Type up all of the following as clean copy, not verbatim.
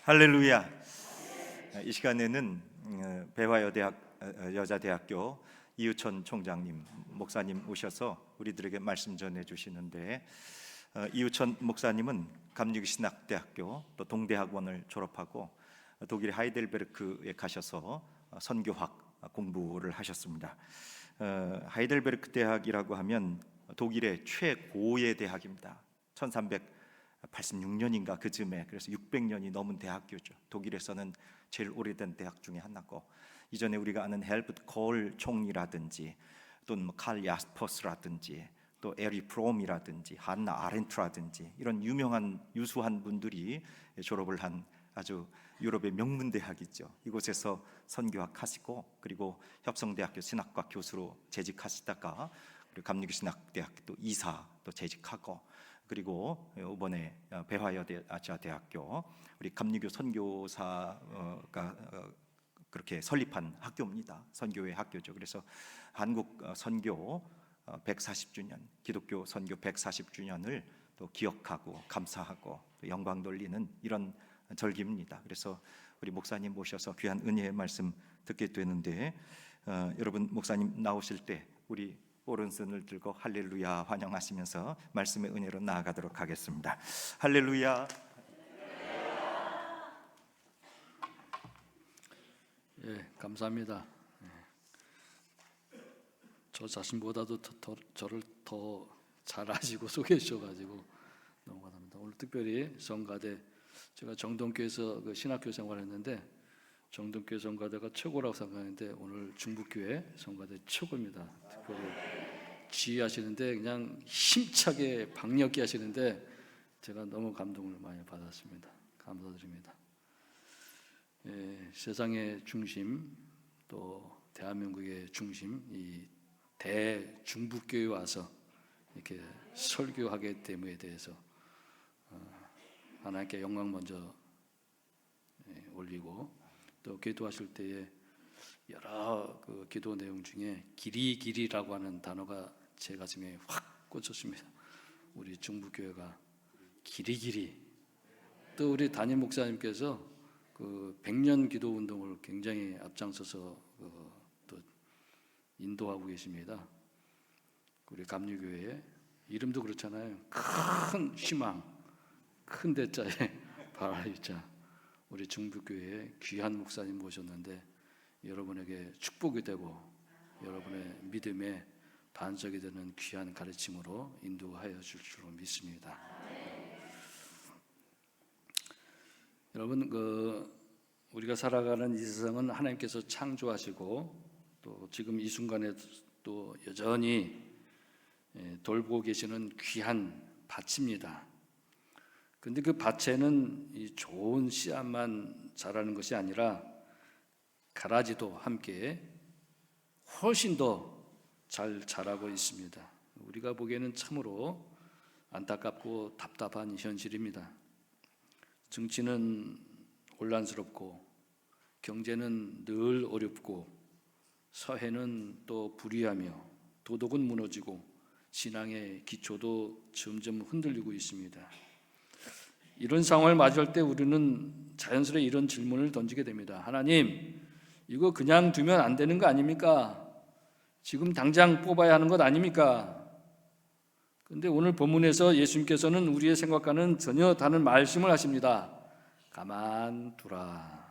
할렐루야. 이 시간에는 배화여자대학교 이우천 총장님, 목사님 오셔서 우리들에게 말씀 전해 주시는데, 이우천 목사님은 감리교신학대학교 또 동대학원을 졸업하고 독일 하이델베르크에 가셔서 선교학 공부를 하셨습니다. 하이델베르크 대학이라고 하면 독일의 최고의 대학입니다. 1386년인가 그쯤에, 그래서 600년이 넘은 대학교죠. 독일에서는 제일 오래된 대학 중에 하나고, 이전에 우리가 아는 헬부트 콜 총리라든지 또는 칼 야스퍼스라든지 또 에리 프롬이라든지 한나 아렌트라든지 이런 유명한 유수한 분들이 졸업을 한 아주 유럽의 명문 대학이죠. 이곳에서 선교학 하시고, 그리고 협성대학교 신학과 교수로 재직하시다가 그리고 감리교신학대학교 또 이사 또 재직하고, 그리고 이번에 배화여자대학교 우리 감리교 선교사가 그렇게 설립한 학교입니다. 선교회 학교죠. 그래서 한국 선교 140주년, 기독교 선교 140주년을 또 기억하고 감사하고 또 영광 돌리는 이런 절기입니다. 그래서 우리 목사님 모셔서 귀한 은혜의 말씀 듣게 되는데, 여러분 목사님 나오실 때 우리 오른손을 들고 할렐루야 환영하시면서 말씀의 은혜로 나아가도록 하겠습니다. 할렐루야. 예, 감사합니다. 저 자신보다도 저를 더 잘 아시고 소개해 주셔가지고 너무 감사합니다. 오늘 특별히 성가대, 제가 정동교에서 그 신학교 생활했는데 정동교회 성가대가 최고라고 생각하는데 오늘 중북교회 성가대 최고입니다. 특별히 지휘하시는데 그냥 힘차게 박력기 하시는데 제가 너무 감동을 많이 받았습니다. 감사드립니다. 세상의 중심, 또 대한민국의 중심, 이 대중북교회에 와서 이렇게 설교하게 됨에 대해서 하나님께 영광 먼저 올리고, 또 기도하실 때에 여러 그 기도 내용 중에 길이라고 하는 단어가 제 가슴에 확 꽂혔습니다. 우리 중북교회가 길이, 또 우리 담임 목사님께서 그 100년 기도 운동을 굉장히 앞장서서 또 인도하고 계십니다. 우리 감리교회 이름도 그렇잖아요. 큰 희망, 큰 대자에 바라이자 우리 중북교회에 귀한 목사님 모셨는데 여러분에게 축복이 되고 여러분의 믿음의 반석이 되는 귀한 가르침으로 인도하여 줄 줄로 믿습니다. 여러분, 우리가 살아가는 이 세상은 하나님께서 창조하시고 또 지금 이 순간에 또 여전히 돌보고 계시는 귀한 밭입니다. 근데 그 밭에는 이 좋은 씨앗만 자라는 것이 아니라 가라지도 함께 훨씬 더 잘 자라고 있습니다. 우리가 보기에는 참으로 안타깝고 답답한 현실입니다. 정치는 혼란스럽고 경제는 늘 어렵고 사회는 또 불의하며 도덕은 무너지고 신앙의 기초도 점점 흔들리고 있습니다. 이런 상황을 맞이할 때 우리는 자연스레 이런 질문을 던지게 됩니다. 하나님, 이거 그냥 두면 안 되는 거 아닙니까? 지금 당장 뽑아야 하는 것 아닙니까? 그런데 오늘 본문에서 예수님께서는 우리의 생각과는 전혀 다른 말씀을 하십니다. 가만두라.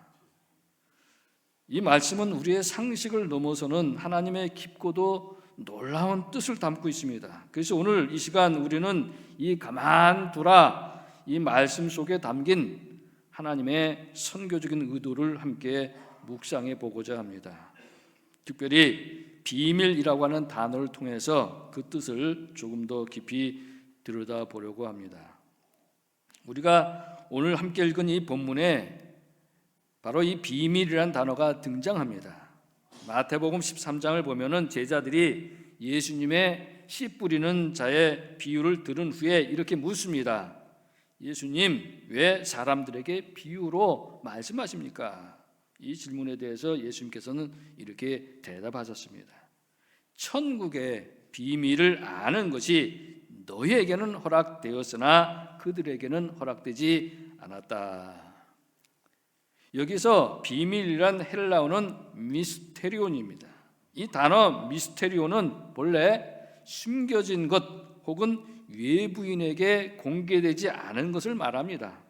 이 말씀은 우리의 상식을 넘어서는 하나님의 깊고도 놀라운 뜻을 담고 있습니다. 그래서 오늘 이 시간 우리는 이 가만두라, 이 말씀 속에 담긴 하나님의 선교적인 의도를 함께 묵상해 보고자 합니다. 특별히 비밀이라고 하는 단어를 통해서 그 뜻을 조금 더 깊이 들여다보려고 합니다. 우리가 오늘 함께 읽은 이 본문에 바로 이 비밀이라는 단어가 등장합니다. 마태복음 13장을 보면은 제자들이 예수님의 씨 뿌리는 자의 비유를 들은 후에 이렇게 묻습니다. 예수님, 왜 사람들에게 비유로 말씀하십니까? 이 질문에 대해서 예수님께서는 이렇게 대답하셨습니다. 천국의 비밀을 아는 것이 너희에게는 허락되었으나 그들에게는 허락되지 않았다. 여기서 비밀이란 헬라어는 미스테리온입니다. 이 단어 미스테리온은 본래 숨겨진 것 혹은 외부인에게 공개되지 않은 것을 말합니다.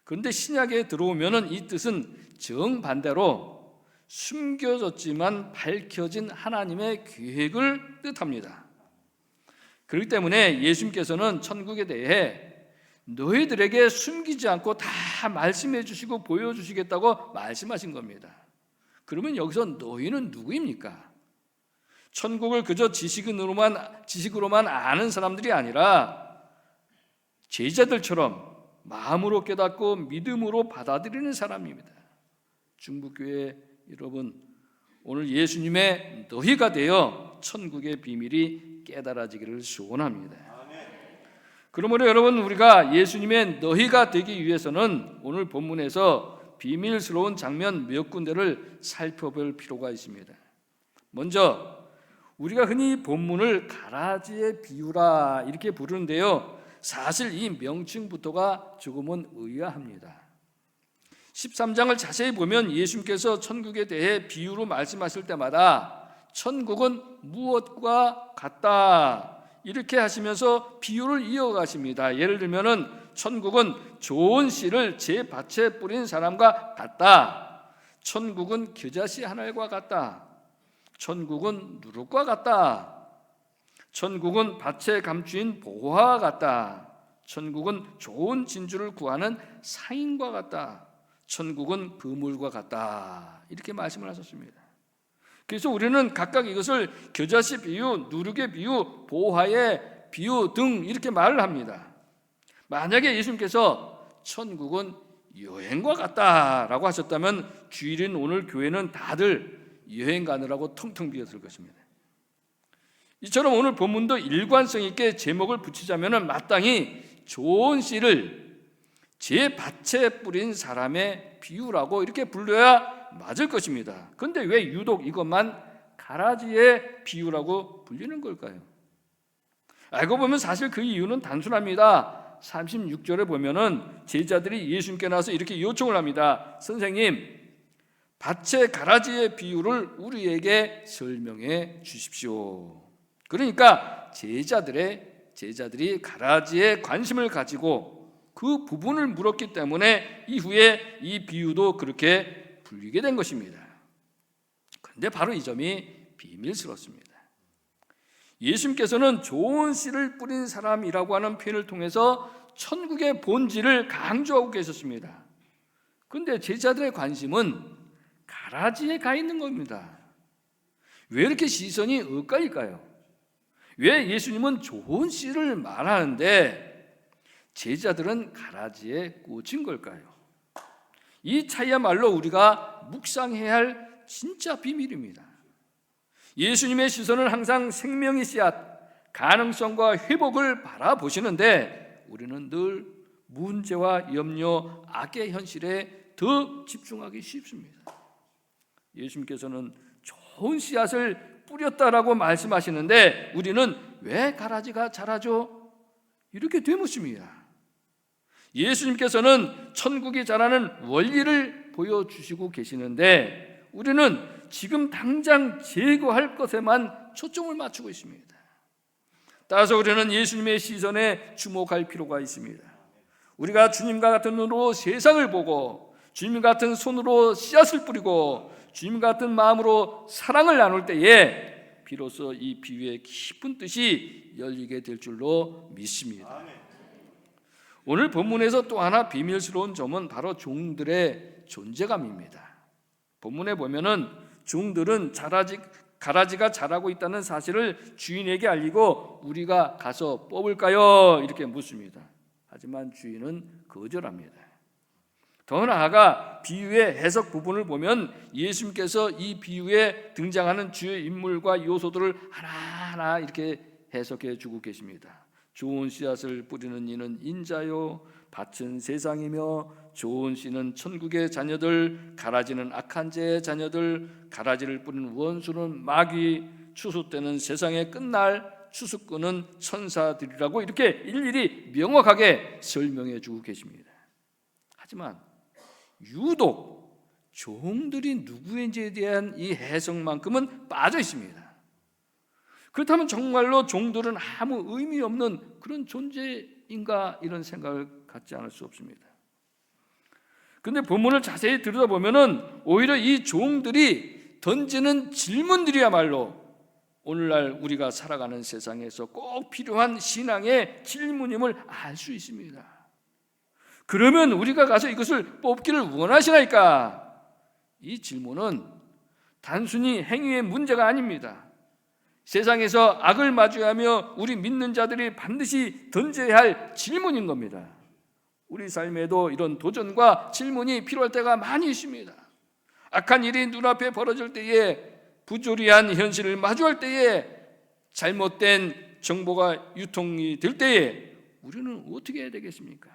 그런데 신약에 들어오면 이 뜻은 정반대로 숨겨졌지만 밝혀진 하나님의 계획을 뜻합니다. 그렇기 때문에 예수님께서는 천국에 대해 너희들에게 숨기지 않고 다 말씀해 주시고 보여주시겠다고 말씀하신 겁니다. 그러면 여기서 너희는 누구입니까? 천국을 그저 지식으로만 아는 사람들이 아니라 제자들처럼 마음으로 깨닫고 믿음으로 받아들이는 사람입니다. 중부교회 여러분, 오늘 예수님의 너희가 되어 천국의 비밀이 깨달아지기를 소원합니다. 그러므로 여러분, 우리가 예수님의 너희가 되기 위해서는 오늘 본문에서 비밀스러운 장면 몇 군데를 살펴볼 필요가 있습니다. 먼저 우리가 흔히 본문을 가라지의 비유라 이렇게 부르는데요, 사실 이 명칭부터가 조금은 의아합니다. 13장을 자세히 보면 예수님께서 천국에 대해 비유로 말씀하실 때마다 천국은 무엇과 같다 이렇게 하시면서 비유를 이어가십니다. 예를 들면은 천국은 좋은 씨를 제 밭에 뿌린 사람과 같다. 천국은 겨자씨 한 알과 같다. 천국은 누룩과 같다. 천국은 밭에 감추인 보화와 같다. 천국은 좋은 진주를 구하는 상인과 같다. 천국은 그물과 같다. 이렇게 말씀을 하셨습니다. 그래서 우리는 각각 이것을 겨자씨 비유, 누룩의 비유, 보화의 비유 등 이렇게 말을 합니다. 만약에 예수님께서 천국은 여행과 같다라고 하셨다면 주일인 오늘 교회는 다들 여행 가느라고 텅텅 비었을 것입니다. 이처럼 오늘 본문도 일관성 있게 제목을 붙이자면 마땅히 좋은 씨를 제 밭에 뿌린 사람의 비유라고 이렇게 불러야 맞을 것입니다. 그런데 왜 유독 이것만 가라지의 비유라고 불리는 걸까요? 알고 보면 사실 그 이유는 단순합니다. 36절에 보면은 제자들이 예수님께 나와서 이렇게 요청을 합니다. 선생님, 밭의 가라지의 비유를 우리에게 설명해 주십시오. 그러니까 제자들이 가라지에 관심을 가지고 그 부분을 물었기 때문에 이후에 이 비유도 그렇게 불리게 된 것입니다. 그런데 바로 이 점이 비밀스럽습니다. 예수님께서는 좋은 씨를 뿌린 사람이라고 하는 표현을 통해서 천국의 본질을 강조하고 계셨습니다. 그런데 제자들의 관심은 가라지에 가 있는 겁니다. 왜 이렇게 시선이 엇갈릴까요? 왜 예수님은 좋은 씨를 말하는데 제자들은 가라지에 꽂힌 걸까요? 이 차이야말로 우리가 묵상해야 할 진짜 비밀입니다. 예수님의 시선은 항상 생명의 씨앗, 가능성과 회복을 바라보시는데 우리는 늘 문제와 염려, 악의 현실에 더 집중하기 쉽습니다. 예수님께서는 좋은 씨앗을 뿌렸다라고 말씀하시는데 우리는 왜 가라지가 자라죠? 이렇게 되묻습니다. 예수님께서는 천국이 자라는 원리를 보여주시고 계시는데 우리는 지금 당장 제거할 것에만 초점을 맞추고 있습니다. 따라서 우리는 예수님의 시선에 주목할 필요가 있습니다. 우리가 주님과 같은 눈으로 세상을 보고 주님 같은 손으로 씨앗을 뿌리고 주님 같은 마음으로 사랑을 나눌 때에 비로소 이 비유의 깊은 뜻이 열리게 될 줄로 믿습니다. 오늘 본문에서 또 하나 비밀스러운 점은 바로 종들의 존재감입니다. 본문에 보면은 종들은 가라지가 자라고 있다는 사실을 주인에게 알리고 우리가 가서 뽑을까요? 이렇게 묻습니다. 하지만 주인은 거절합니다. 더 나아가 비유의 해석 부분을 보면 예수님께서 이 비유에 등장하는 주요 인물과 요소들을 하나하나 이렇게 해석해 주고 계십니다. 좋은 씨앗을 뿌리는 이는 인자요, 밭은 세상이며 좋은 씨는 천국의 자녀들, 가라지는 악한 자의 자녀들, 가라지를 뿌리는 원수는 마귀, 추수 때는 세상의 끝날, 추수꾼은 천사들이라고 이렇게 일일이 명확하게 설명해 주고 계십니다. 하지만 유독 종들이 누구인지에 대한 이 해석만큼은 빠져 있습니다. 그렇다면 정말로 종들은 아무 의미 없는 그런 존재인가 이런 생각을 갖지 않을 수 없습니다. 그런데 본문을 자세히 들여다보면 오히려 이 종들이 던지는 질문들이야말로 오늘날 우리가 살아가는 세상에서 꼭 필요한 신앙의 질문임을 알 수 있습니다. 그러면 우리가 가서 이것을 뽑기를 원하시나이까? 이 질문은 단순히 행위의 문제가 아닙니다. 세상에서 악을 마주하며 우리 믿는 자들이 반드시 던져야 할 질문인 겁니다. 우리 삶에도 이런 도전과 질문이 필요할 때가 많이 있습니다. 악한 일이 눈앞에 벌어질 때에, 부조리한 현실을 마주할 때에, 잘못된 정보가 유통이 될 때에 우리는 어떻게 해야 되겠습니까?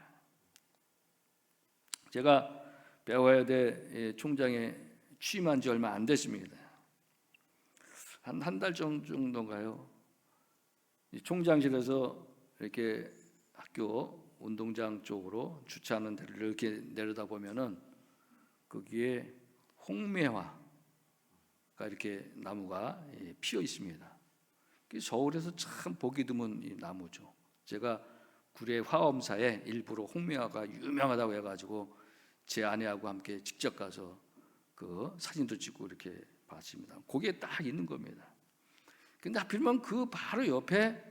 제가 배워야 될 총장에 취임한 지 얼마 안 됐습니다. 한 달 정도인가요? 총장실에서 이렇게 학교 운동장 쪽으로 주차하는 데를 이렇게 내려다 보면은 거기에 홍매화가 이렇게 나무가 피어 있습니다. 서울에서 참 보기 드문 이 나무죠. 제가 구례 화엄사에 일부러 홍매화가 유명하다고 해가지고 제 아내하고 함께 직접 가서 그 사진도 찍고 이렇게 봤습니다. 거기에 딱 있는 겁니다. 근데 하필이면 그 바로 옆에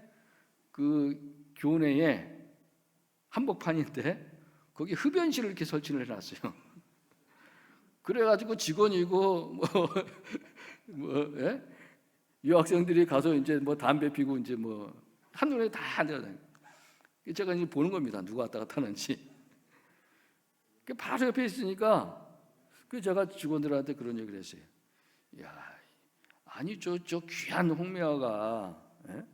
그 교내에 한복판인데 거기 흡연실을 이렇게 설치를 해놨어요. 그래가지고 직원이고 예? 유학생들이 가서 이제 뭐 담배 피고 이제 뭐 한눈에 다 앉아다니고 제가 이제 보는 겁니다. 누가 왔다 갔다 하는지. 바로 옆에 있으니까 그 제가 직원들한테 그런 얘기를 했어요. 야, 아니 저 귀한 홍매화가 예?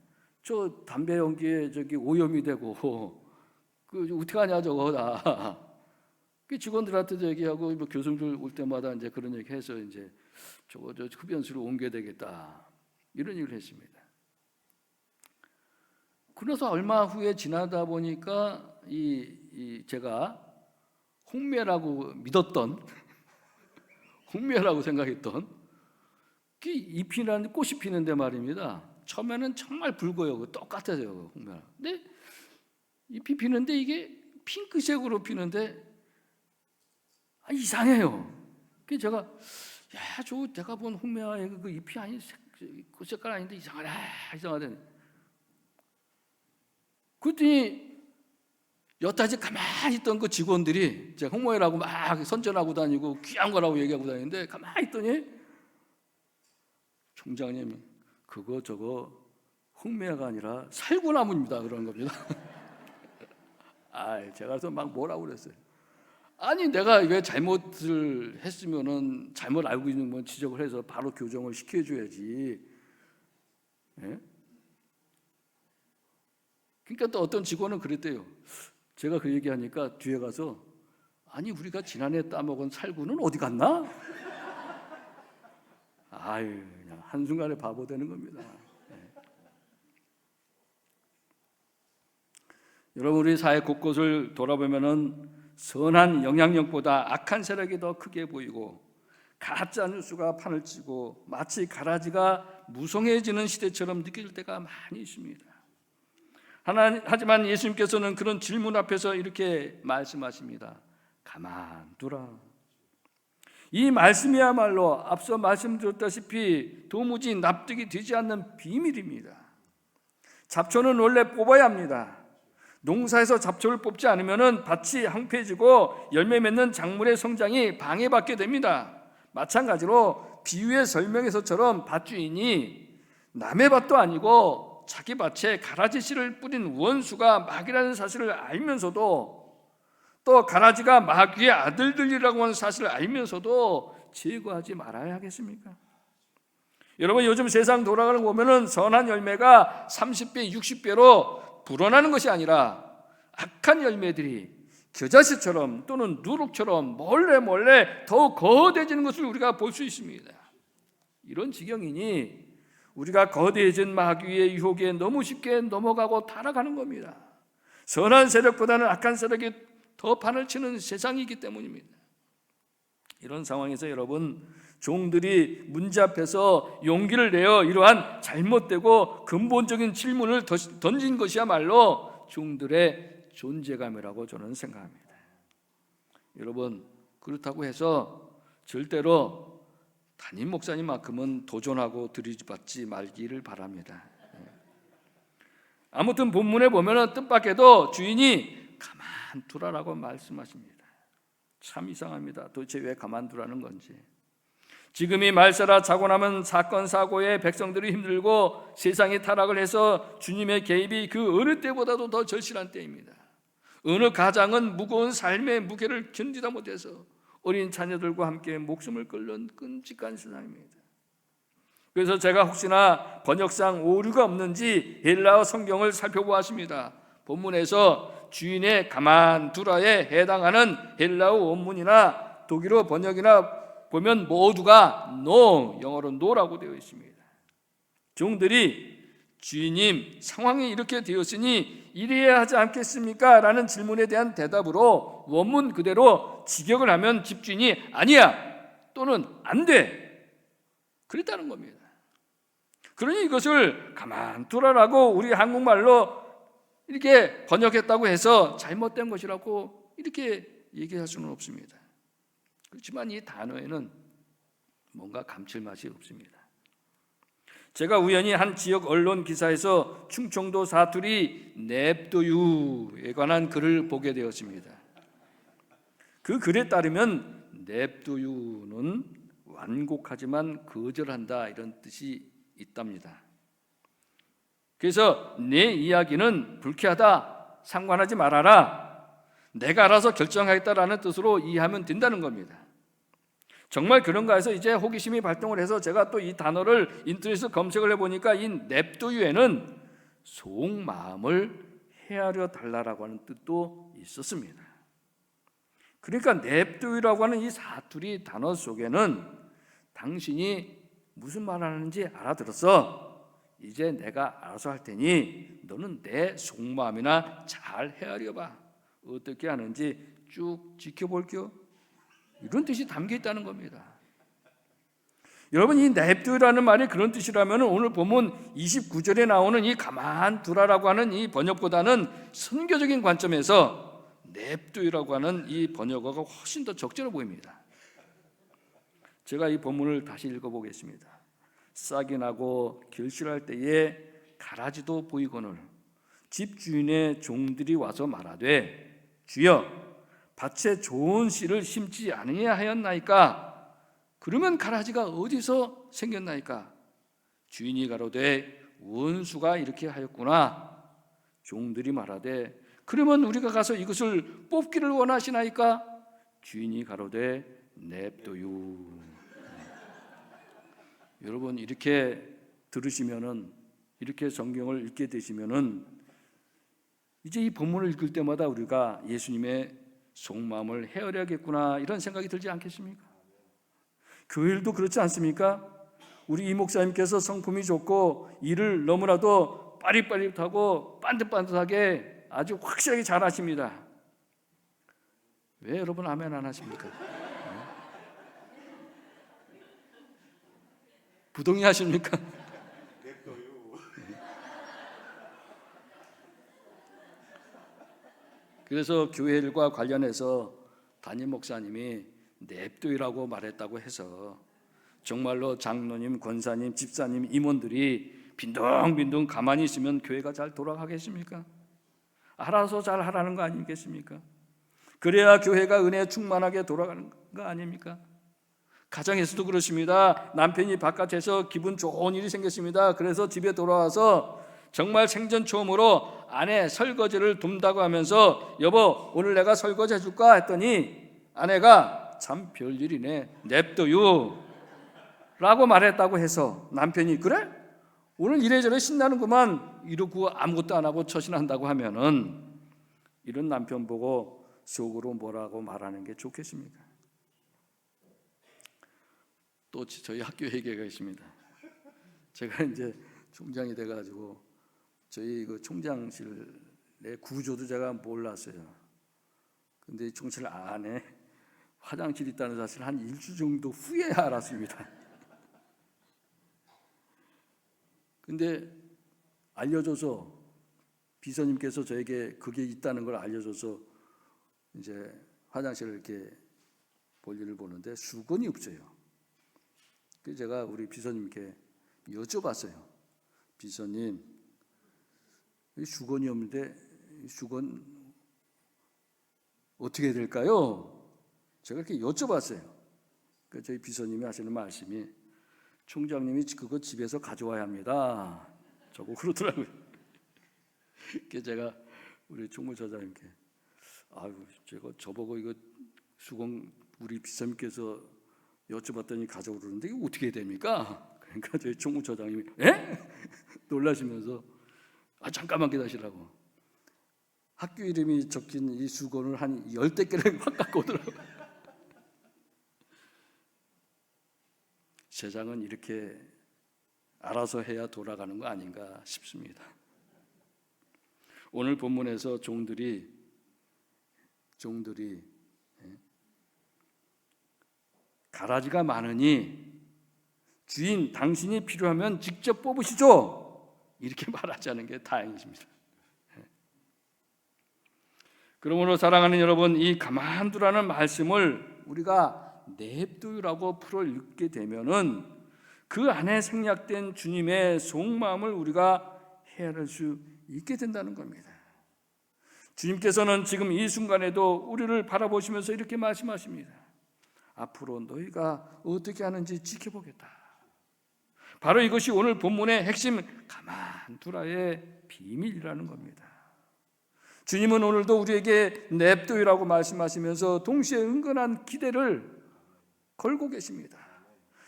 저 담배 연기에 저기 오염이 되고 그 어떻게 하냐 저거 다. 그 직원들한테도 얘기하고 뭐 교수님들 올 때마다 이제 그런 얘기해서 이제 저거 저 흡연실로 옮겨야 되겠다 이런 얘기를 했습니다. 그래서 얼마 후에 지나다 보니까 이 제가 홍매라고 믿었던 홍매라고 생각했던 그 잎이 나는데 꽃이 피는데 말입니다. 처음에는 정말 붉어요. 똑같아요 홍매가. 근데 잎이 피는데 이게 핑크색으로 피는데 이상해요. 그래서 제가 야, 저 내가 본 홍매화의 그 잎이 아닌 꽃 색깔 아닌데 이상하다. 그랬더니 여태까지 가만히 있던 그 직원들이 제가 홍매화라고 막 선전하고 다니고 귀한 거라고 얘기하고 다니는데 가만히 있더니 총장님이 그거 저거 홍매화가 아니라 살구나무입니다 그런 겁니다. 제가 그래서 막 뭐라고 그랬어요. 아니 내가 왜 잘못을 했으면은 잘못 알고 있는 건 지적을 해서 바로 교정을 시켜줘야지. 예? 그러니까 또 어떤 직원은 그랬대요. 제가 그 얘기하니까 뒤에 가서 아니 우리가 지난해 따먹은 살구는 어디 갔나? 그냥 한순간에 바보 되는 겁니다. 예. 여러분 우리 사회 곳곳을 돌아보면은 선한 영향력보다 악한 세력이 더 크게 보이고 가짜 뉴스가 판을 치고 마치 가라지가 무성해지는 시대처럼 느낄 때가 많이 있습니다. 하지만 예수님께서는 그런 질문 앞에서 이렇게 말씀하십니다. 가만두라. 이 말씀이야말로 앞서 말씀드렸다시피 도무지 납득이 되지 않는 비밀입니다. 잡초는 원래 뽑아야 합니다. 농사에서 잡초를 뽑지 않으면 밭이 황폐해지고 열매 맺는 작물의 성장이 방해받게 됩니다. 마찬가지로 비유의 설명에서처럼 밭주인이 남의 밭도 아니고 자기 밭에 가라지 씨를 뿌린 원수가 마귀라는 사실을 알면서도 또 가라지가 마귀의 아들들이라고 하는 사실을 알면서도 제거하지 말아야 하겠습니까? 여러분 요즘 세상 돌아가는 거 보면은 선한 열매가 30배, 60배로 불어나는 것이 아니라 악한 열매들이 겨자씨처럼 또는 누룩처럼 몰래 더욱 거대해지는 것을 우리가 볼 수 있습니다. 이런 지경이니 우리가 거대해진 마귀의 유혹에 너무 쉽게 넘어가고 타락하는 겁니다. 선한 세력보다는 악한 세력이 더 판을 치는 세상이기 때문입니다. 이런 상황에서 여러분, 종들이 문제 앞에서 용기를 내어 이러한 잘못되고 근본적인 질문을 던진 것이야말로 종들의 존재감이라고 저는 생각합니다. 여러분, 그렇다고 해서 절대로 담임 목사님만큼은 도전하고 들이받지 말기를 바랍니다. 아무튼 본문에 보면은 뜻밖에도 주인이 가만두라라고 말씀하십니다. 참 이상합니다. 도대체 왜 가만두라는 건지. 지금이 말세라 자고 나면 사건 사고에 백성들이 힘들고 세상이 타락을 해서 주님의 개입이 그 어느 때보다도 더 절실한 때입니다. 어느 가장은 무거운 삶의 무게를 견디다 못해서 어린 자녀들과 함께 목숨을 끊는 끔찍한 세상입니다. 그래서 제가 혹시나 번역상 오류가 없는지 헬라어 성경을 살펴보았습니다. 본문에서 주인의 가만두라에 해당하는 헬라어 원문이나 독일어 번역이나 보면 모두가 no, 영어로 no라고 되어 있습니다. 종들이 주인님, 상황이 이렇게 되었으니 이래야 하지 않겠습니까? 라는 질문에 대한 대답으로 원문 그대로 직역을 하면 집주인이 아니야 또는 안 돼 그랬다는 겁니다. 그러니 이것을 가만두라라고 우리 한국말로 이렇게 번역했다고 해서 잘못된 것이라고 이렇게 얘기할 수는 없습니다. 그렇지만 이 단어에는 뭔가 감칠맛이 없습니다. 제가 우연히 한 지역 언론 기사에서 충청도 사투리 냅두유에 관한 글을 보게 되었습니다. 그 글에 따르면 냅두유는 완곡하지만 거절한다 이런 뜻이 있답니다. 그래서 내 이야기는 불쾌하다, 상관하지 말아라, 내가 알아서 결정하겠다라는 뜻으로 이해하면 된다는 겁니다. 정말 그런가 해서 이제 호기심이 발동을 해서 제가 또 이 단어를 인터넷에서 검색을 해보니까 이 냅두유에는 속마음을 헤아려 달라라고 하는 뜻도 있었습니다. 그러니까 냅두유라고 하는 이 사투리 단어 속에는 당신이 무슨 말 하는지 알아들었어, 이제 내가 알아서 할 테니 너는 내 속마음이나 잘 헤아려봐, 어떻게 하는지 쭉 지켜볼게요, 이런 뜻이 담겨 있다는 겁니다. 여러분, 이 냅두라는 말이 그런 뜻이라면 오늘 본문 29절에 나오는 이 가만두라라고 하는 이 번역보다는 선교적인 관점에서 냅두라고 하는 이 번역어가 훨씬 더 적절해 보입니다. 제가 이 본문을 다시 읽어보겠습니다. 싹이 나고 결실할 때에 가라지도 보이거늘 집주인의 종들이 와서 말하되 주여 밭에 좋은 씨를 심지 아니하야 하였나이까? 그러면 가라지가 어디서 생겼나이까? 주인이 가로되 원수가 이렇게 하였구나. 종들이 말하되 그러면 우리가 가서 이것을 뽑기를 원하시나이까? 주인이 가로되 냅둬요. 여러분, 이렇게 들으시면은, 이렇게 성경을 읽게 되시면은 이제 이 본문을 읽을 때마다 우리가 예수님의 속마음을 헤아려야겠구나 이런 생각이 들지 않겠습니까? 교회도 그렇지 않습니까? 우리 이 목사님께서 성품이 좋고 일을 너무나도 빠릿빠릿하고 반듯반듯하게 아주 확실하게 잘하십니다. 왜 여러분 아멘 안 하십니까? 부동의 하십니까? 그래서 교회 일과 관련해서 담임 목사님이 냅두이라고 말했다고 해서 정말로 장로님, 권사님, 집사님, 임원들이 빈둥빈둥 가만히 있으면 교회가 잘 돌아가겠습니까? 알아서 잘 하라는 거 아니겠습니까? 그래야 교회가 은혜에 충만하게 돌아가는 거 아닙니까? 가정에서도 그렇습니다. 남편이 바깥에서 기분 좋은 일이 생겼습니다. 그래서 집에 돌아와서 정말 생전 처음으로 아내 설거지를 돕다고 하면서 여보 오늘 내가 설거지 해줄까 했더니 아내가 참 별일이네 냅둬요 라고 말했다고 해서 남편이 그래? 오늘 이래저래 신나는구만 이러고 아무것도 안 하고 처신한다고 하면은 이런 남편 보고 속으로 뭐라고 말하는 게 좋겠습니까? 또 저희 학교 얘기가 있습니다. 제가 이제 총장이 돼가지고 저희 그 총장실의 구조도 제가 몰랐어요. 근데 총실 안에 화장실이 있다는 사실을 한 일주 정도 후에 알았습니다. 근데 알려줘서 비서님께서 저에게 그게 있다는 걸 알려줘서 이제 화장실을 이렇게 볼일을 보는데 수건이 없어요. 그래서 제가 우리 비서님께 여쭤봤어요. 비서님, 수건이 없는데 수건 어떻게 될까요? 제가 이렇게 여쭤봤어요. 그 저희 비서님이 하시는 말씀이 총장님이 그거 집에서 가져와야 합니다. 저거 그러더라고요. 그래서 제가 우리 총무처장님께 아유, 제가 저보고 이거 수건 우리 비서님께서 여쭤봤더니 가져오는데 이거 어떻게 됩니까? 그러니까 저희 총무처장님이 에? 놀라시면서 잠깐만 기다리시라고 학교 이름이 적힌 이 수건을 한 10대께를 확 갖고 오더라고요. 세상은 이렇게 알아서 해야 돌아가는 거 아닌가 싶습니다. 오늘 본문에서 종들이 가라지가 많으니 주인 당신이 필요하면 직접 뽑으시죠. 이렇게 말하자는 게 다행이십니다. 그러므로 사랑하는 여러분, 이 가만두라는 말씀을 우리가 냅두라고 풀을 읽게 되면은 그 안에 생략된 주님의 속마음을 우리가 헤아릴 수 있게 된다는 겁니다. 주님께서는 지금 이 순간에도 우리를 바라보시면서 이렇게 말씀하십니다. 앞으로 너희가 어떻게 하는지 지켜보겠다. 바로 이것이 오늘 본문의 핵심 가만두라의 비밀이라는 겁니다. 주님은 오늘도 우리에게 냅두이라고 말씀하시면서 동시에 은근한 기대를 걸고 계십니다.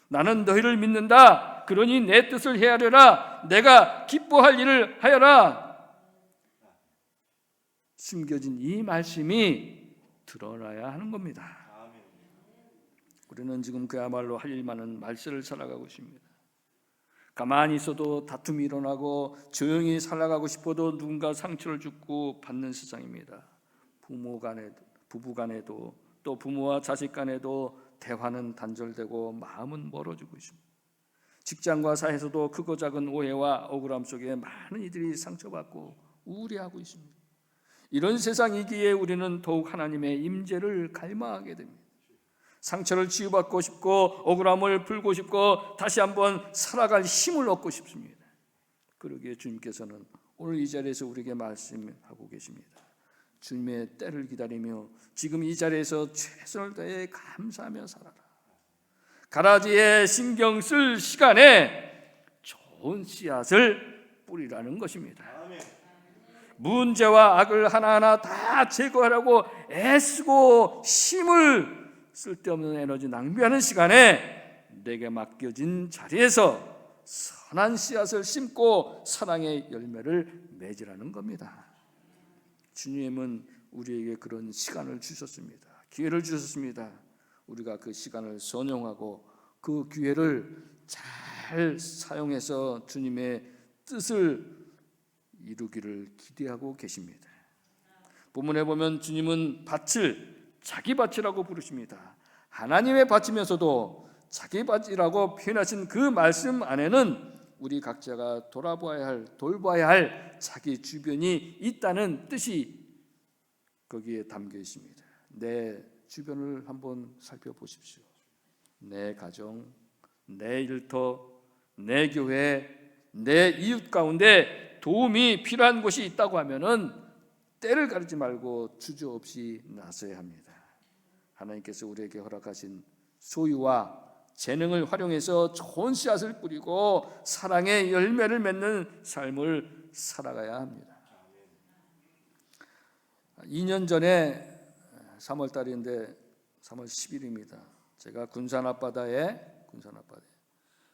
나는 너희를 믿는다. 그러니 내 뜻을 헤아려라. 내가 기뻐할 일을 하여라. 숨겨진 이 말씀이 드러나야 하는 겁니다. 우리는 지금 그야말로 할 일 많은 말세를 살아가고 있습니다. 가만히 있어도 다툼이 일어나고 조용히 살아가고 싶어도 누군가 상처를 주고 받는 세상입니다. 부모 간에도, 부부 간에도, 또 부모와 자식 간에도 대화는 단절되고 마음은 멀어지고 있습니다. 직장과 사회에서도 크고 작은 오해와 억울함 속에 많은 이들이 상처받고 우울해하고 있습니다. 이런 세상이기에 우리는 더욱 하나님의 임재를 갈망하게 됩니다. 상처를 치유받고 싶고 억울함을 풀고 싶고 다시 한번 살아갈 힘을 얻고 싶습니다. 그러기에 주님께서는 오늘 이 자리에서 우리에게 말씀하고 계십니다. 주님의 때를 기다리며 지금 이 자리에서 최선을 다해 감사하며 살아라. 가라지에 신경 쓸 시간에 좋은 씨앗을 뿌리라는 것입니다. 문제와 악을 하나하나 다 제거하려고 애쓰고 힘을 쓸데없는 에너지 낭비하는 시간에 내게 맡겨진 자리에서 선한 씨앗을 심고 사랑의 열매를 맺으라는 겁니다. 주님은 우리에게 그런 시간을 주셨습니다. 기회를 주셨습니다. 우리가 그 시간을 선용하고 그 기회를 잘 사용해서 주님의 뜻을 이루기를 기대하고 계십니다. 본문에 보면 주님은 밭을 자기 밭이라고 부르십니다. 하나님의 밭이면서도 자기 밭이라고 표현하신 그 말씀 안에는 우리 각자가 돌아봐야 할, 돌봐야 할 자기 주변이 있다는 뜻이 거기에 담겨 있습니다. 내 주변을 한번 살펴보십시오. 내 가정, 내 일터, 내 교회, 내 이웃 가운데 도움이 필요한 곳이 있다고 하면은 때를 가리지 말고 주저없이 나서야 합니다. 하나님께서 우리에게 허락하신 소유와 재능을 활용해서 좋은 씨앗을 뿌리고 사랑의 열매를 맺는 삶을 살아가야 합니다. 2년 전에 3월 달인데 3월 10일입니다. 제가 군산 앞바다에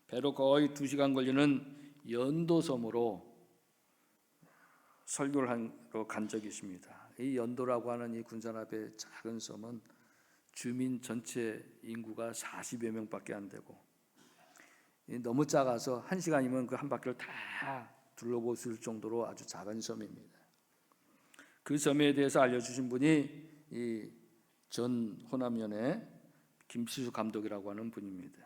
배로 거의 2시간 걸리는 연도섬으로 설교를 하러 간 적이 있습니다. 이 연도라고 하는 이 군산 앞의 작은 섬은 주민 전체 인구가 40여 명밖에 안 되고 너무 작아서 1시간이면 그 한 바퀴를 다 둘러볼 수 있을 정도로 아주 작은 섬입니다. 그 섬에 대해서 알려주신 분이 이 전 호남연의 김시수 감독이라고 하는 분입니다.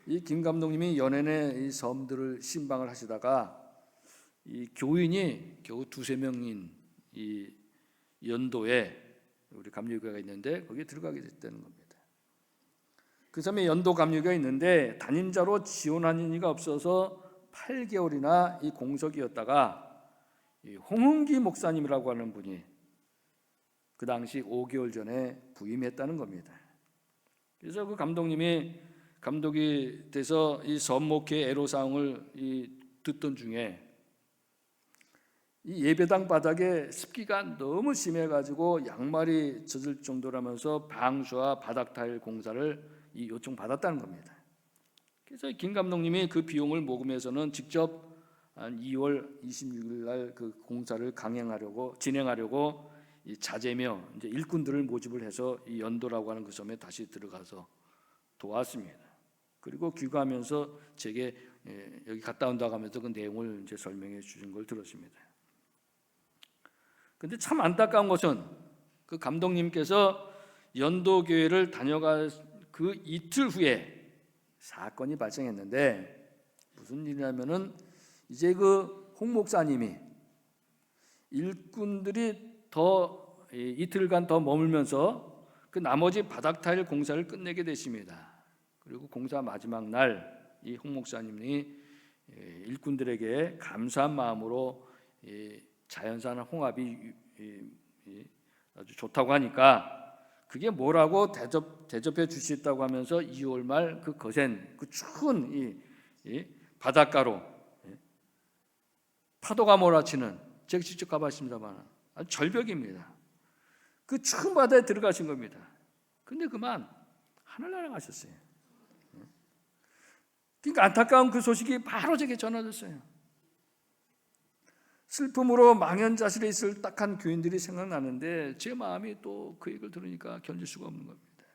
이 김 감독님이 연예인의 이 섬들을 신방을 하시다가 이 교인이 겨우 2-3명인 이 연도에 우리 감리교회가 있는데 거기에 들어가게 됐다는 겁니다. 그 섬에 연도 감리교회가 있는데 담임자로 지원하는 이가 없어서 8개월이나 이 공석이었다가 이 홍은기 목사님이라고 하는 분이 그 당시 5개월 전에 부임했다는 겁니다. 그래서 그 감독님이 감독이 돼서 이 섬목회 애로사항을 듣던 중에 이 예배당 바닥에 습기가 너무 심해가지고 양말이 젖을 정도라면서 방수와 바닥 타일 공사를 요청 받았다는 겁니다. 그래서 김 감독님이 그 비용을 모금해서는 직접 한 2월 26일 날 그 공사를 진행하려고 이 자재며 이제 일꾼들을 모집을 해서 이 연도라고 하는 그 섬에 다시 들어가서 도왔습니다. 그리고 귀가하면서 제게 여기 갔다 온다고 하면서 그 내용을 이제 설명해 주신 걸 들었습니다. 근데 참 안타까운 것은 그 감독님께서 연도교회를 다녀갈 그 이틀 후에 사건이 발생했는데 무슨 일이냐면은 이제 그 홍 목사님이 일꾼들이 더 이틀간 더 머물면서 그 나머지 바닥 타일 공사를 끝내게 되십니다. 그리고 공사 마지막 날 이 홍 목사님이 일꾼들에게 감사한 마음으로 자연산 홍합이 아주 좋다고 하니까 그게 뭐라고 대접해 주시겠다고 하면서 2월 말 그 거센 그 추운 이 바닷가로 파도가 몰아치는 제가 직접 가봤습니다만 아주 절벽입니다. 그 추운 바다에 들어가신 겁니다. 근데 그만 하늘나라 가셨어요. 그러니까 안타까운 그 소식이 바로 제게 전해졌어요. 슬픔으로 망연자실에 있을 딱한 교인들이 생각나는데 제 마음이 또 그 얘기를 들으니까 견딜 수가 없는 겁니다.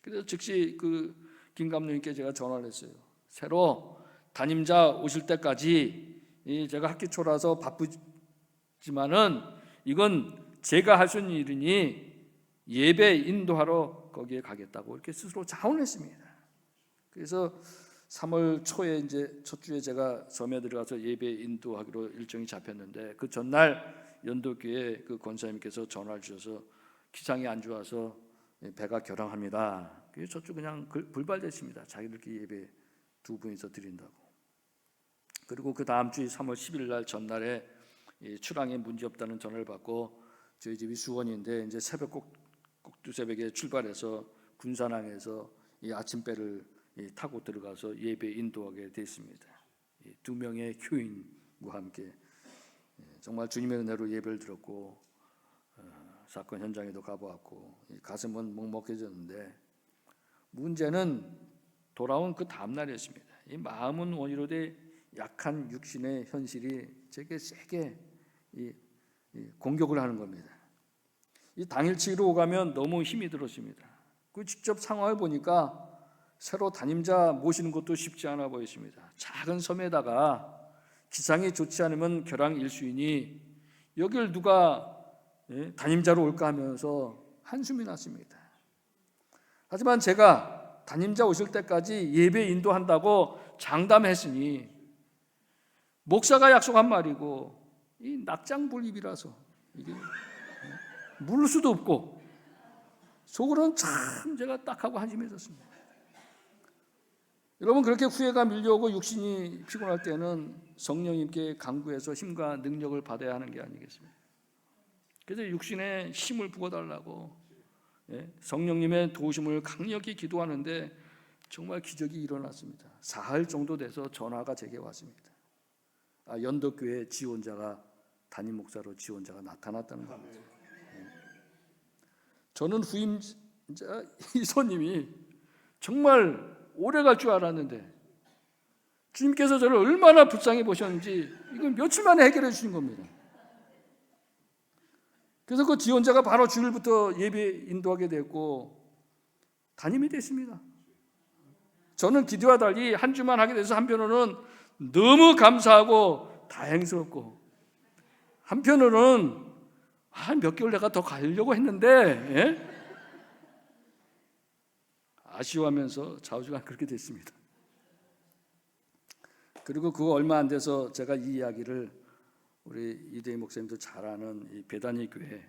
그래서 즉시 그 김 감독님께 제가 전화를 했어요. 새로 담임자 오실 때까지 제가 학기 초라서 바쁘지만은 이건 제가 할 수 있는 일이니 예배 인도하러 거기에 가겠다고 이렇게 스스로 자원했습니다. 그래서 3월 초에 이제 첫 주에 제가 섬에 들어가서 예배 인도하기로 일정이 잡혔는데 그 전날 연도교회 그 권사님께서 전화를 주셔서 기상이 안 좋아서 배가 결항합니다. 그래서 저쪽 그냥 불발됐습니다. 자기들끼리 예배 2분이서 드린다고. 그리고 그 다음 주 3월 10일 날 전날에 출항에 문제 없다는 전화를 받고 저희 집이 수원인데 이제 새벽 꼭두 새벽에 출발해서 군산항에서 이 아침배를 타고 들어가서 예배 인도하게 됐습니다. 2명의 교인과 함께 정말 주님의 은혜로 예배를 드렸고 사건 현장에도 가보았고 가슴은 먹먹해졌는데 문제는 돌아온 그 다음 날이었습니다. 이 마음은 원이로되 약한 육신의 현실이 제게 세게 공격을 하는 겁니다. 이 당일치기로 오가면 너무 힘이 들었습니다. 그 직접 상황을 보니까 새로 담임자 모시는 것도 쉽지 않아 보였습니다. 작은 섬에다가 기상이 좋지 않으면 결항 일수이니 여길 누가 담임자로 올까 하면서 한숨이 났습니다. 하지만 제가 담임자 오실 때까지 예배 인도한다고 장담했으니 목사가 약속한 말이고 이 낙장불입이라서 이게 물을 수도 없고 속으로는 참 제가 딱하고 한심해졌습니다. 여러분 그렇게 후회가 밀려오고 육신이 피곤할 때는 성령님께 간구해서 힘과 능력을 받아야 하는 게 아니겠습니까? 그래서 육신에 힘을 부어달라고 성령님의 도우심을 강력히 기도하는데 정말 기적이 일어났습니다. 사흘 정도 돼서 전화가 제게 왔습니다. 연덕교회 지원자가 담임 목사로 지원자가 나타났다는 겁니다. 저는 후임자 이 손님이 정말 오래 갈 줄 알았는데 주님께서 저를 얼마나 불쌍히 보셨는지 이건 며칠 만에 해결해 주신 겁니다. 그래서 그 지원자가 바로 주일부터 예배 인도하게 됐고 담임이 됐습니다. 저는 기도와 달리 한 주만 하게 돼서 한편으로는 너무 감사하고 다행스럽고 한편으로는 몇 개월 내가 더 가려고 했는데 아쉬워하면서 좌우지간 그렇게 됐습니다. 그리고 그거 얼마 안 돼서 제가 이 이야기를 우리 이대희 목사님도 잘 아는 이 베다니 교회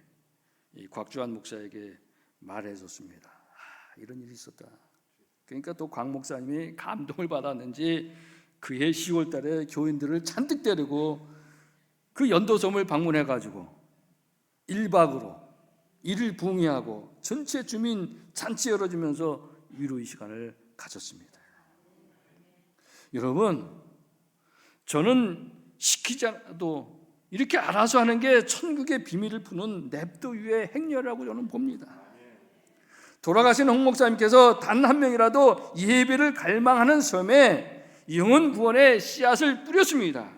이 곽주한 목사에게 말해줬습니다. 이런 일이 있었다. 그러니까 또 곽 목사님이 감동을 받았는지 그해 10월 달에 교인들을 잔뜩 데리고 그 연도섬을 방문해가지고 1박으로 이를 부응하고 전체 주민 잔치 열어주면서 위로의 시간을 가졌습니다. 여러분, 저는 시키지 않아도 이렇게 알아서 하는 게 천국의 비밀을 푸는 냅도 위의 행렬이라고 저는 봅니다. 돌아가신 홍 목사님께서 단 한 명이라도 예배를 갈망하는 섬에 영혼 구원의 씨앗을 뿌렸습니다.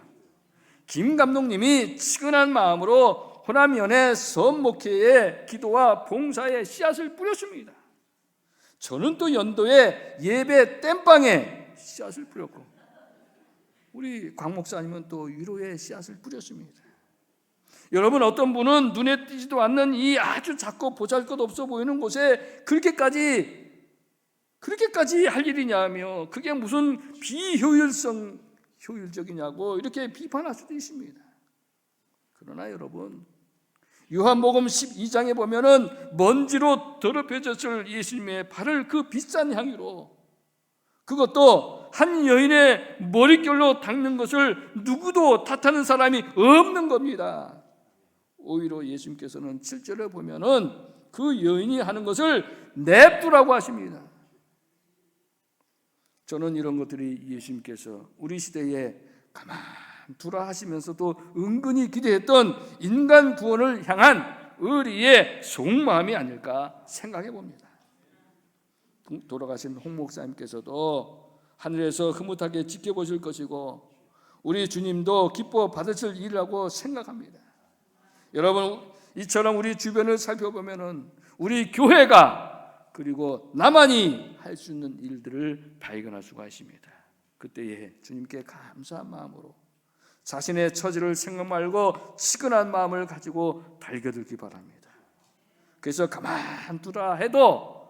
김 감독님이 측은한 마음으로 호남연의 섬 목회의 기도와 봉사의 씨앗을 뿌렸습니다. 저는 또 연도에 예배 땜빵에 씨앗을 뿌렸고 우리 곽 목사님은 또 위로의 씨앗을 뿌렸습니다. 여러분, 어떤 분은 눈에 띄지도 않는 이 아주 작고 보잘것없어 보이는 곳에 그렇게까지 할 일이냐며 그게 무슨 효율적이냐고 이렇게 비판할 수도 있습니다. 그러나 여러분, 요한복음 12장에 보면은 먼지로 더럽혀졌을 예수님의 발을 그 비싼 향유로, 그것도 한 여인의 머릿결로 닦는 것을 누구도 탓하는 사람이 없는 겁니다. 오히려 예수님께서는 7절에 보면은 그 여인이 하는 것을 냅두라고 하십니다. 저는 이런 것들이 예수님께서 우리 시대에 가만 두라 하시면서도 은근히 기대했던 인간 구원을 향한 의리의 속마음이 아닐까 생각해 봅니다. 돌아가신 홍 목사님께서도 하늘에서 흐뭇하게 지켜보실 것이고 우리 주님도 기뻐 받으실 일이라고 생각합니다. 여러분, 이처럼 우리 주변을 살펴보면은 우리 교회가 그리고 나만이 할 수 있는 일들을 발견할 수가 있습니다. 그때에 주님께 감사한 마음으로 자신의 처지를 생각 말고 치근한 마음을 가지고 달겨들기 바랍니다. 그래서 가만두라 해도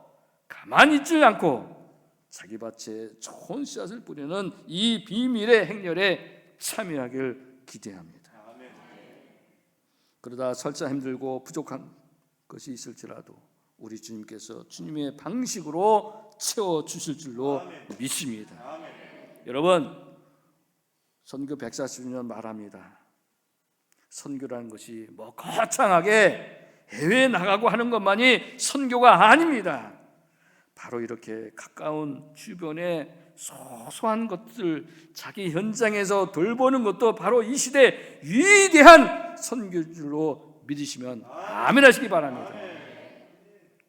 가만히 있지 않고 자기 밭에 좋은 씨앗을 뿌리는 이 비밀의 행렬에 참여하길 기대합니다. 그러다 설사 힘들고 부족한 것이 있을지라도 우리 주님께서 주님의 방식으로 채워주실 줄로 믿습니다. 여러분, 선교 140년 말합니다. 선교라는 것이 뭐 거창하게 해외에 나가고 하는 것만이 선교가 아닙니다. 바로 이렇게 가까운 주변의 소소한 것들 자기 현장에서 돌보는 것도 바로 이 시대 위대한 선교줄로 믿으시면 아멘 하시기 바랍니다.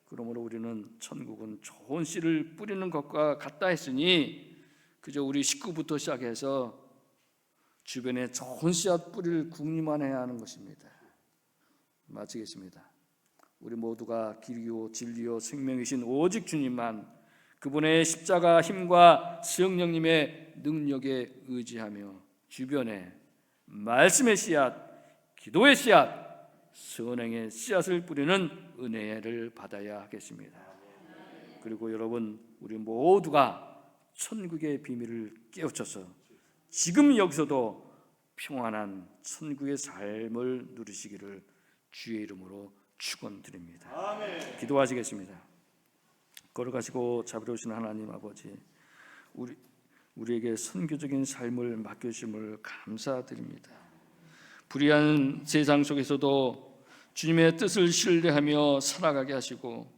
그러므로 우리는 천국은 좋은 씨를 뿌리는 것과 같다 했으니 그저 우리 식구부터 시작해서 주변에 좋은 씨앗 뿌릴 궁리만 해야 하는 것입니다. 마치겠습니다. 우리 모두가 길이요 진리요 생명이신 오직 주님만, 그분의 십자가 힘과 성령님의 능력에 의지하며 주변에 말씀의 씨앗, 기도의 씨앗, 선행의 씨앗을 뿌리는 은혜를 받아야 하겠습니다. 그리고 여러분, 우리 모두가 천국의 비밀을 깨우쳐서 지금 여기서도 평안한 천국의 삶을 누리시기를 주의 이름으로 축원드립니다. 기도하시겠습니다. 걸어가시고 잡으려오시는 하나님 아버지, 우리에게 선교적인 삶을 맡겨주심을 감사드립니다. 불의한 세상 속에서도 주님의 뜻을 신뢰하며 살아가게 하시고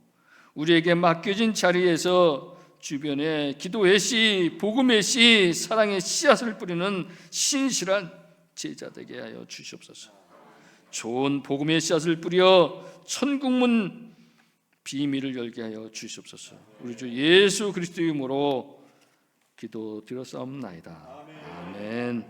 우리에게 맡겨진 자리에서 주변에 기도의 씨, 복음의 씨, 사랑의 씨앗을 뿌리는 신실한 제자 되게 하여 주시옵소서. 좋은 복음의 씨앗을 뿌려 천국문 비밀을 열게 하여 주시옵소서. 우리 주 예수 그리스도의 이름으로 기도드렸사옵나이다. 아멘.